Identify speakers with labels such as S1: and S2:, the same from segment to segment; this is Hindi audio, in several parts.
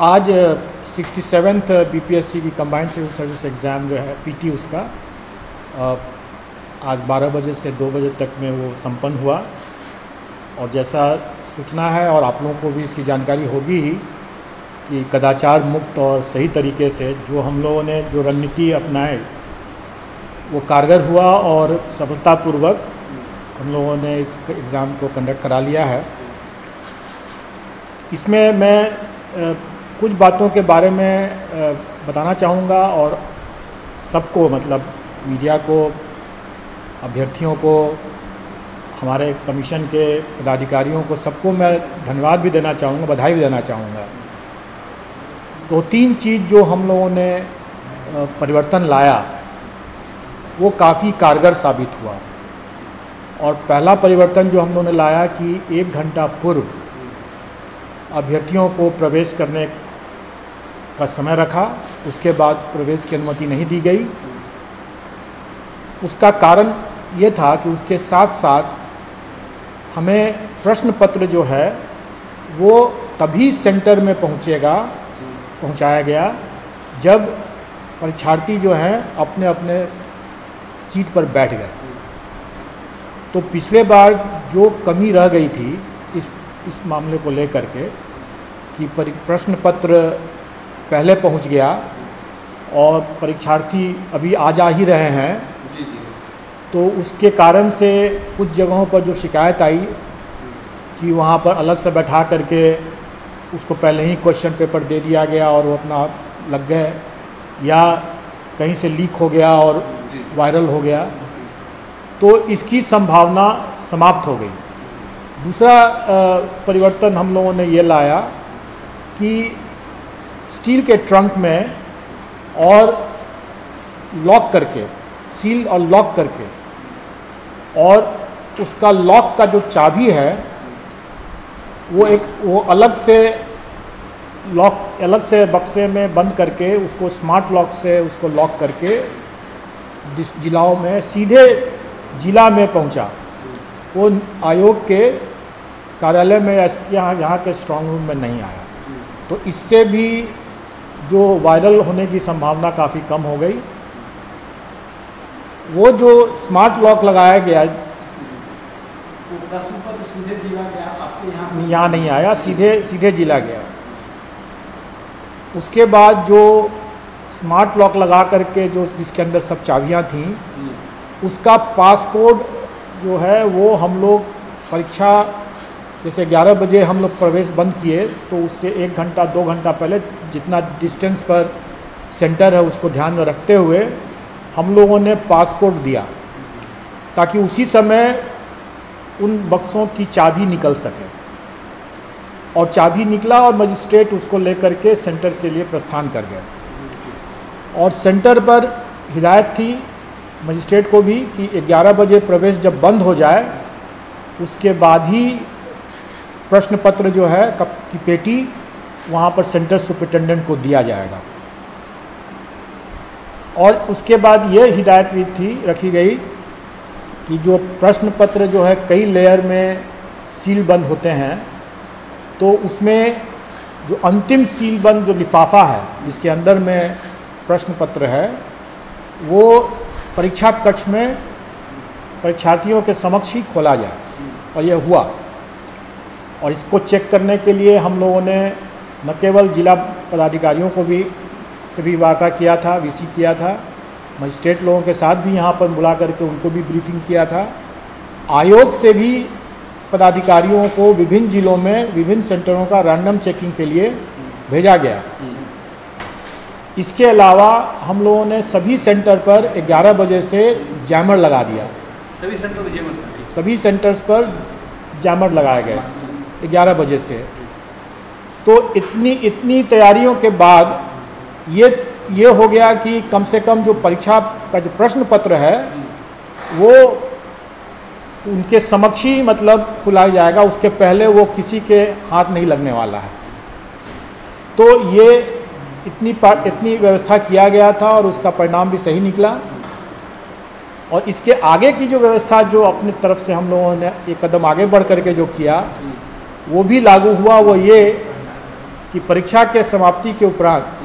S1: आज 67th बीपीएससी की कंबाइंड सिविल सर्विस एग्ज़ाम जो है पीटी उसका आज 12 बजे से 2 बजे तक में वो संपन्न हुआ। और जैसा सूचना है और आप लोगों को भी इसकी जानकारी होगी ही कि कदाचार मुक्त और सही तरीके से जो हम लोगों ने जो रणनीति अपनाए वो कारगर हुआ और सफलतापूर्वक हम लोगों ने इस एग्ज़ाम को कंडक्ट करा लिया है। इसमें मैं कुछ बातों के बारे में बताना चाहूँगा और सबको मतलब मीडिया को, अभ्यर्थियों को, हमारे कमीशन के पदाधिकारियों को, सबको मैं धन्यवाद भी देना चाहूँगा, बधाई भी देना चाहूँगा। तो 3 चीज़ जो हम लोगों ने परिवर्तन लाया वो काफ़ी कारगर साबित हुआ। और पहला परिवर्तन जो हम लोगों ने लाया कि 1 घंटा पूर्व अभ्यर्थियों को प्रवेश करने का समय रखा, उसके बाद प्रवेश की अनुमति नहीं दी गई। उसका कारण ये था कि उसके साथ साथ हमें प्रश्न पत्र जो है वो तभी सेंटर में पहुंचाया गया जब परीक्षार्थी जो हैं अपने अपने सीट पर बैठ गए। तो पिछले बार जो कमी रह गई थी इस मामले को लेकर के कि प्रश्न पत्र पहले पहुंच गया और परीक्षार्थी अभी आ जा ही रहे हैं, तो उसके कारण से कुछ जगहों पर जो शिकायत आई कि वहाँ पर अलग से बैठा करके उसको पहले ही क्वेश्चन पेपर दे दिया गया और वो अपना लग गए, या कहीं से लीक हो गया और वायरल हो गया, तो इसकी संभावना समाप्त हो गई। दूसरा परिवर्तन हम लोगों ने ये लाया कि स्टील के ट्रंक में और लॉक करके, सील और लॉक करके, और उसका लॉक का जो चाबी है वो अलग से बक्से में बंद करके उसको स्मार्ट लॉक से उसको लॉक करके जिस जिलाओं में सीधे जिला में पहुंचा, वो आयोग के कार्यालय में यहाँ के स्ट्रांग रूम में नहीं आया। तो इससे भी जो वायरल होने की संभावना काफ़ी कम हो गई। वो जो स्मार्ट लॉक लगाया गया यहाँ नहीं आया, सीधे जिला गया। उसके बाद जो स्मार्ट लॉक लगा करके जिसके अंदर सब चाबियाँ थीं, उसका पासकोड जो है वो हम लोग परीक्षा जैसे 11 बजे हम लोग प्रवेश बंद किए तो उससे 1 घंटा 2 घंटा पहले जितना डिस्टेंस पर सेंटर है उसको ध्यान में रखते हुए हम लोगों ने पासकोड दिया ताकि उसी समय उन बक्सों की चाबी निकल सके। और चाबी निकला और मजिस्ट्रेट उसको लेकर के सेंटर के लिए प्रस्थान कर गए। और सेंटर पर हिदायत थी मजिस्ट्रेट को भी कि 11 बजे प्रवेश जब बंद हो जाए उसके बाद ही प्रश्न पत्र जो है की पेटी वहाँ पर सेंटर सुपरिटेंडेंट को दिया जाएगा। और उसके बाद ये हिदायत भी रखी गई कि जो प्रश्न पत्र जो है कई लेयर में सील बंद होते हैं, तो उसमें जो अंतिम सील बंद जो लिफाफा है जिसके अंदर में प्रश्न पत्र है वो परीक्षा कक्ष में परीक्षार्थियों के समक्ष ही खोला जाए। और यह हुआ। और इसको चेक करने के लिए हम लोगों ने न केवल जिला पदाधिकारियों को भी वार्ता किया था, वीसी किया था, मजिस्ट्रेट लोगों के साथ भी यहाँ पर बुला करके उनको भी ब्रीफिंग किया था। आयोग से भी पदाधिकारियों को विभिन्न जिलों में विभिन्न सेंटरों का रैंडम चेकिंग के लिए भेजा गया। इसके अलावा हम लोगों ने सभी सेंटर पर 11 बजे से जैमर लगा दिया। सभी सेंटर्स पर जैमर लगाए गए 11 बजे से। तो इतनी तैयारियों के बाद ये हो गया कि कम से कम जो परीक्षा का जो प्रश्न पत्र है वो उनके समक्ष ही मतलब खुलाया जाएगा, उसके पहले वो किसी के हाथ नहीं लगने वाला है। तो ये इतनी व्यवस्था किया गया था और उसका परिणाम भी सही निकला। और इसके आगे की जो व्यवस्था जो अपनी तरफ से हम लोगों ने एक कदम आगे बढ़ करके जो किया वो भी लागू हुआ। वो ये कि परीक्षा के समाप्ति के उपरांत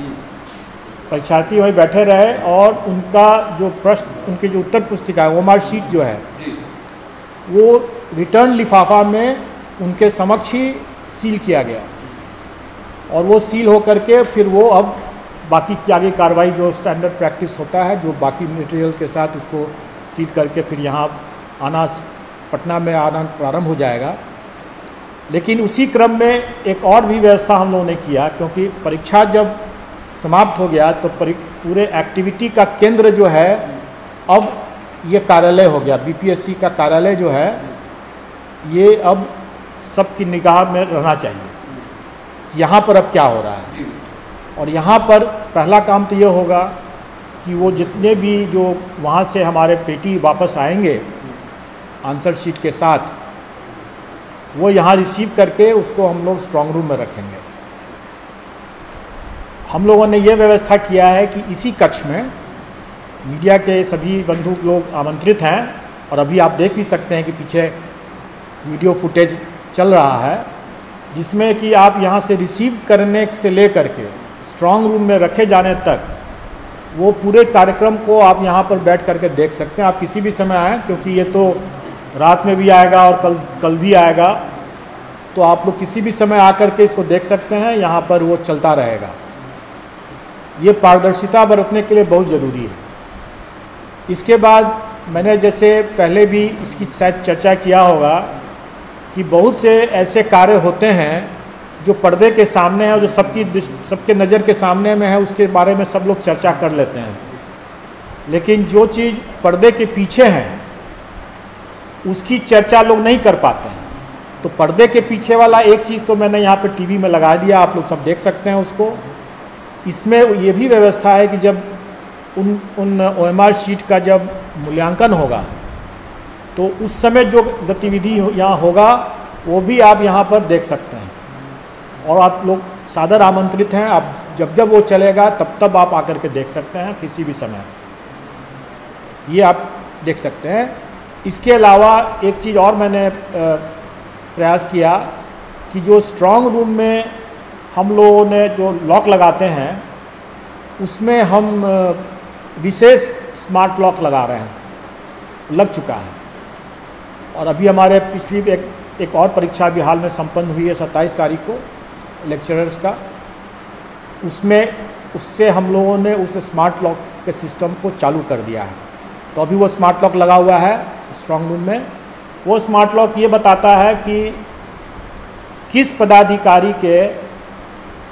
S1: परीक्षार्थी वहीं बैठे रहे और उनका जो प्रश्न, उनकी जो उत्तर पुस्तिका है, ओएमआर शीट जो है, वो रिटर्न लिफाफा में उनके समक्ष ही सील किया गया और वो सील होकर के फिर वो अब बाकी की आगे कार्रवाई जो स्टैंडर्ड प्रैक्टिस होता है, जो बाकी मटेरियल के साथ उसको सील करके फिर यहाँ आना, पटना में आना प्रारंभ हो जाएगा। लेकिन उसी क्रम में एक और भी व्यवस्था हम लोगों ने किया, क्योंकि परीक्षा जब समाप्त हो गया तो पूरे एक्टिविटी का केंद्र जो है अब ये कार्यालय हो गया। बीपीएससी का कार्यालय जो है ये अब सबकी निगाह में रहना चाहिए कि यहाँ पर अब क्या हो रहा है। और यहाँ पर पहला काम तो ये होगा कि वो जितने भी जो वहाँ से हमारे पेटी वापस आएंगे आंसर शीट के साथ, वो यहाँ रिसीव करके उसको हम लोग स्ट्रांग रूम में रखेंगे। हम लोगों ने ये व्यवस्था किया है कि इसी कक्ष में मीडिया के सभी बंधु लोग आमंत्रित हैं और अभी आप देख भी सकते हैं कि पीछे वीडियो फुटेज चल रहा है, जिसमें कि आप यहाँ से रिसीव करने से ले करके स्ट्रांग रूम में रखे जाने तक वो पूरे कार्यक्रम को आप यहाँ पर बैठ करके देख सकते हैं। आप किसी भी समय आएँ, क्योंकि ये तो रात में भी आएगा और कल भी आएगा, तो आप लोग किसी भी समय आकर के इसको देख सकते हैं। यहाँ पर वो चलता रहेगा। ये पारदर्शिता बरतने के लिए बहुत ज़रूरी है। इसके बाद मैंने जैसे पहले भी इसकी शायद चर्चा किया होगा कि बहुत से ऐसे कार्य होते हैं जो पर्दे के सामने है और जो सबके नज़र के सामने में है, उसके बारे में सब लोग चर्चा कर लेते हैं। लेकिन जो चीज़ पर्दे के पीछे है उसकी चर्चा लोग नहीं कर पाते हैं। तो पर्दे के पीछे वाला एक चीज़ तो मैंने यहाँ पे टीवी में लगा दिया, आप लोग सब देख सकते हैं उसको। इसमें ये भी व्यवस्था है कि जब उन ओएमआर शीट का जब मूल्यांकन होगा तो उस समय जो गतिविधि यहाँ होगा वो भी आप यहाँ पर देख सकते हैं। और आप लोग सादर आमंत्रित हैं। आप जब वो चलेगा तब आप आकर के देख सकते हैं किसी भी समय, ये आप देख सकते हैं। इसके अलावा एक चीज़ और मैंने प्रयास किया कि जो स्ट्रांग रूम में हम लोगों ने जो लॉक लगाते हैं उसमें हम विशेष स्मार्ट लॉक लगा रहे हैं, लग चुका है। और अभी हमारे पिछली एक और परीक्षा भी हाल में संपन्न हुई है 27 तारीख को लेक्चरर्स का, उससे हम लोगों ने उस स्मार्ट लॉक के सिस्टम को चालू कर दिया है। तो अभी वो स्मार्ट लॉक लगा हुआ है स्ट्रांग रूम में। वो स्मार्ट लॉक ये बताता है कि किस पदाधिकारी के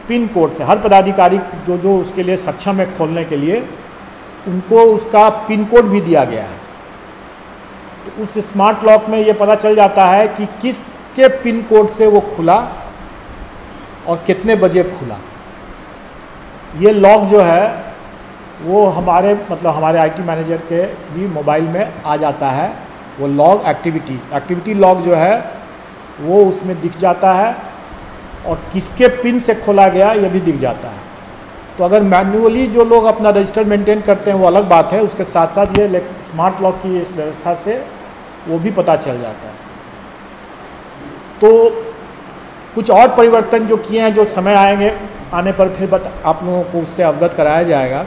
S1: पिन कोड से, हर पदाधिकारी जो उसके लिए सक्षम है खोलने के लिए, उनको उसका पिन कोड भी दिया गया है। तो उस स्मार्ट लॉक में ये पता चल जाता है कि किसके पिन कोड से वो खुला और कितने बजे खुला। ये लॉक जो है वो हमारे आईटी मैनेजर के भी मोबाइल में आ जाता है। वो लॉग एक्टिविटी लॉग जो है वो उसमें दिख जाता है और किसके पिन से खोला गया ये भी दिख जाता है। तो अगर मैन्युअली जो लोग अपना रजिस्टर मेंटेन करते हैं वो अलग बात है, उसके साथ साथ ये स्मार्ट लॉक की इस व्यवस्था से वो भी पता चल जाता है। तो कुछ और परिवर्तन जो किए हैं, जो समय आने पर फिर आप लोगों को उससे अवगत कराया जाएगा।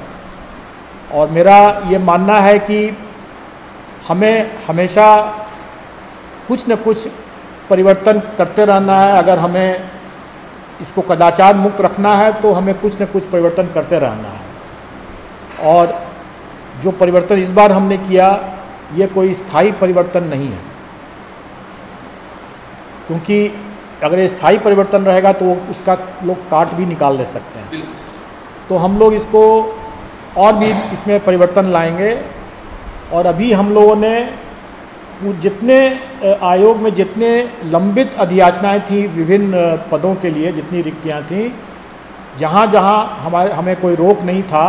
S1: और मेरा ये मानना है कि हमें हमेशा कुछ न कुछ परिवर्तन करते रहना है। अगर हमें इसको कदाचार मुक्त रखना है तो हमें कुछ न कुछ परिवर्तन करते रहना है। और जो परिवर्तन इस बार हमने किया ये कोई स्थायी परिवर्तन नहीं है, क्योंकि अगर ये स्थायी परिवर्तन रहेगा तो उसका लोग काट भी निकाल ले सकते हैं। तो हम लोग इसको और भी इसमें परिवर्तन लाएंगे। और अभी हम लोगों ने जितने आयोग में जितने लंबित अधियाचनाएं थी विभिन्न पदों के लिए, जितनी रिक्तियां थीं, जहाँ जहाँ हमें कोई रोक नहीं था,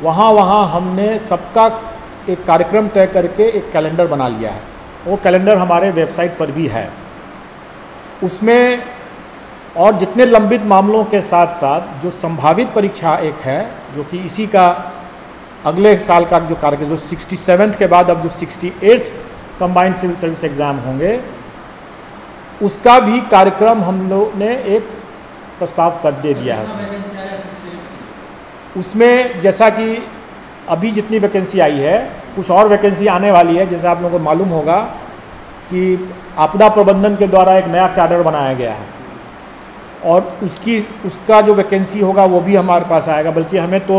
S1: वहाँ हमने सबका एक कार्यक्रम तय करके एक कैलेंडर बना लिया है। वो कैलेंडर हमारे वेबसाइट पर भी है। उसमें और जितने लंबित मामलों के साथ साथ जो संभावित परीक्षा एक है, जो कि इसी का अगले साल का जो कार्यक्रम, जो 67th के बाद अब जो 68th combined civil service exam होंगे, उसका भी कार्यक्रम हम लोग ने एक प्रस्ताव कर दे दिया है उसमें। जैसा कि अभी जितनी वैकेंसी आई है, कुछ और वैकेंसी आने वाली है। जैसे आप लोगों को मालूम होगा कि आपदा प्रबंधन के द्वारा एक नया कैडर बनाया गया है और उसका जो वैकेंसी होगा वो भी हमारे पास आएगा। बल्कि हमें तो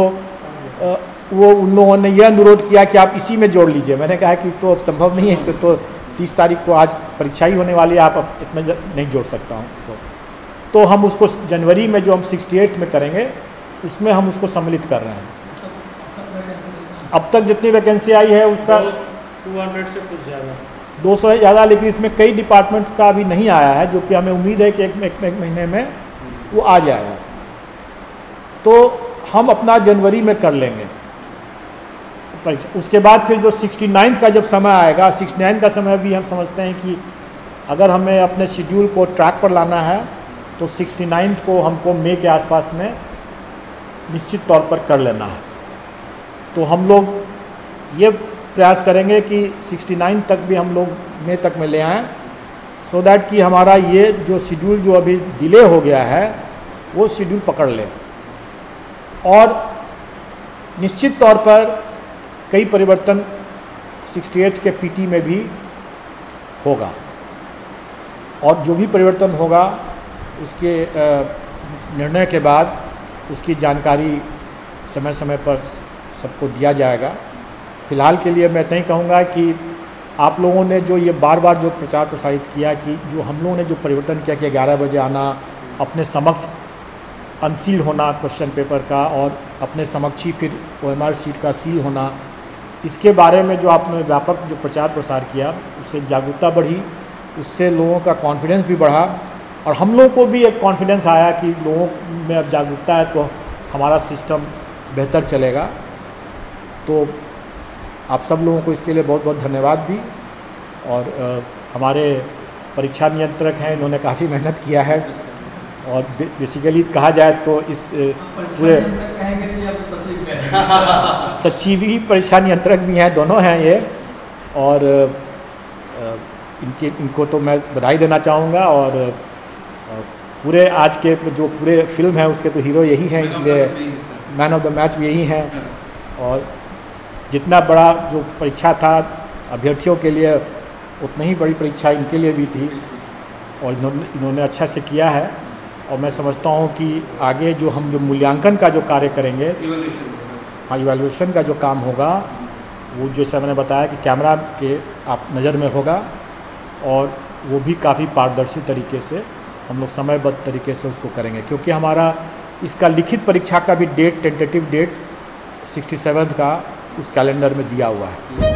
S1: वो उन लोगों ने यह अनुरोध किया कि आप इसी में जोड़ लीजिए। मैंने कहा कि तो संभव नहीं है, इसको तो 30 तारीख को आज परीक्षा ही होने वाली है, आप इतना नहीं जोड़ सकता हूँ उसको। तो हम उसको जनवरी में जो हम 68 में करेंगे उसमें हम उसको सम्मिलित कर रहे हैं। अब तक जितनी वैकेंसी आई है उसका
S2: 200 से कुछ ज़्यादा,
S1: 200 है ज़्यादा, लेकिन इसमें कई डिपार्टमेंट्स का अभी नहीं आया है, जो कि हमें उम्मीद है कि एक महीने में वो आ जाएगा। तो हम अपना जनवरी में कर लेंगे परीक्षा। उसके बाद फिर जो 69 का जब समय आएगा, 69 का समय भी हम समझते हैं कि अगर हमें अपने शेड्यूल को ट्रैक पर लाना है तो 69 को हमको मई के आसपास में निश्चित तौर पर कर लेना है। तो हम लोग ये प्रयास करेंगे कि 69 तक भी हम लोग मई तक में ले आएँ, सो दैट कि हमारा ये जो शेड्यूल जो अभी डिले हो गया है वो शेड्यूल पकड़ ले। और निश्चित तौर पर कई परिवर्तन 68 के पीटी में भी होगा और जो भी परिवर्तन होगा उसके निर्णय के बाद उसकी जानकारी समय समय पर सबको दिया जाएगा। फिलहाल के लिए मैं नहीं कहूँगा कि आप लोगों ने जो ये बार बार जो प्रचार प्रसारित किया कि जो हम लोगों ने जो परिवर्तन किया कि 11 बजे आना, अपने समक्ष अनसील होना क्वेश्चन पेपर का और अपने समक्ष ही फिर OMR शीट का सील होना, इसके बारे में जो आपने व्यापक जो प्रचार प्रसार किया उससे जागरूकता बढ़ी, उससे लोगों का कॉन्फिडेंस भी बढ़ा और हम लोगों को भी एक कॉन्फिडेंस आया कि लोगों में अब जागरूकता है तो हमारा सिस्टम बेहतर चलेगा। तो आप सब लोगों को इसके लिए बहुत बहुत धन्यवाद भी। और हमारे परीक्षा नियंत्रक हैं, इन्होंने काफ़ी मेहनत किया है और बेसिकली कहा जाए तो इस पूरे सचिव ही परीक्षा नियंत्रक भी हैं, दोनों हैं ये। और इनको तो मैं बधाई देना चाहूँगा। और पूरे आज के जो पूरे फिल्म है उसके तो हीरो यही हैं, इसलिए मैन ऑफ द मैच भी यही हैं। और जितना बड़ा जो परीक्षा था अभ्यर्थियों के लिए, उतनी ही बड़ी परीक्षा इनके लिए भी थी और इन्होंने अच्छा से किया है। और मैं समझता हूँ कि आगे जो हम जो मूल्यांकन का जो कार्य करेंगे, हाँ इवैल्यूएशन का जो काम होगा वो जैसे मैंने बताया कि कैमरा के आप नज़र में होगा और वो भी काफ़ी पारदर्शी तरीके से हम लोग समयबद्ध तरीके से उसको करेंगे। क्योंकि हमारा इसका लिखित परीक्षा का भी डेट, टेंटेटिव डेट 67 का उस कैलेंडर में दिया हुआ है।